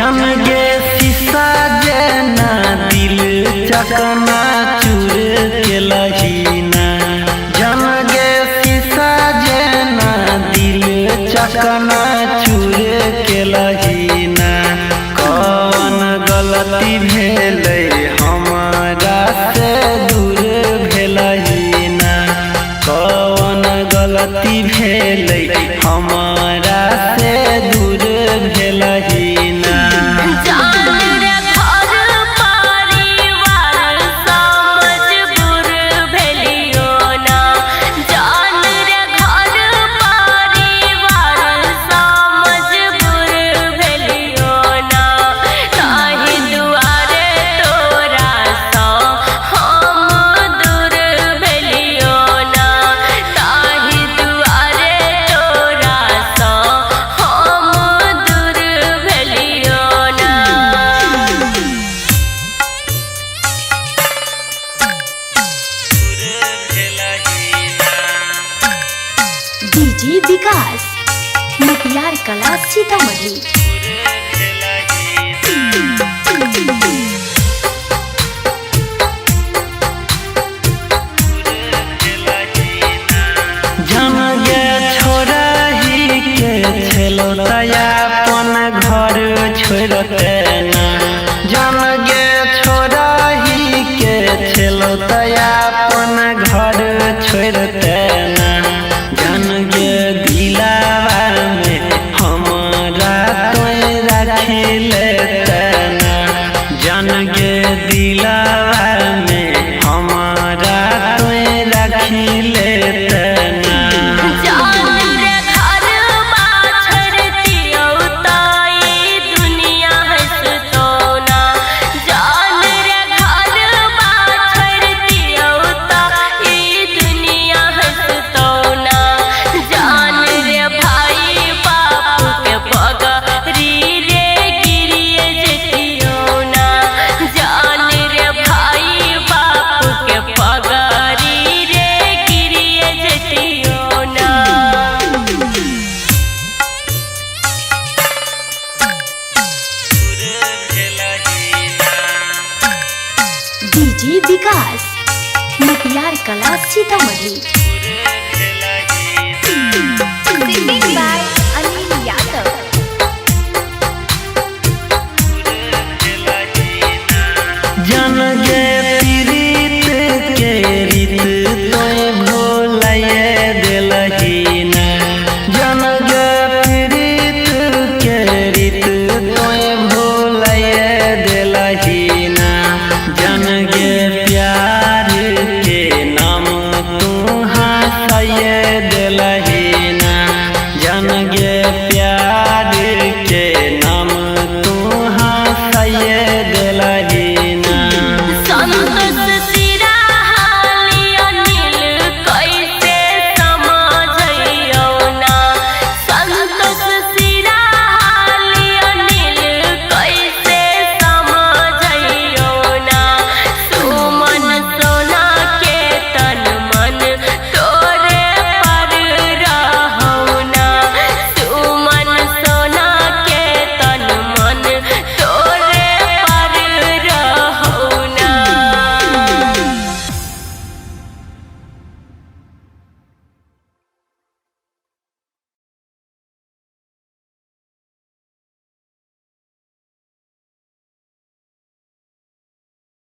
जन गे शीशा जेना दिल चकना चूर के लहीना। जन गे शीशा जेना दिल चकना चूर के लहीना। कौन गलती भेलै हमारा से दूर भेलहीना। कौन गलती भेलै हमारा से दूर भेलहीना। डीजे विकास मटियार कला सीतामढ़ी। जन गे छोड़ा ही के छेलो अपन घर छोड़ते ना। जन गे छोड़ा ही के छेलो अपन घर छोड़ते ना। जन गे दिलावा में हमारा तोय रखी लेते ना। जन गे दिलावा में हमारा तोय रखी लेते ना। डीजे विकास मटियार कला सीतामढ़ी।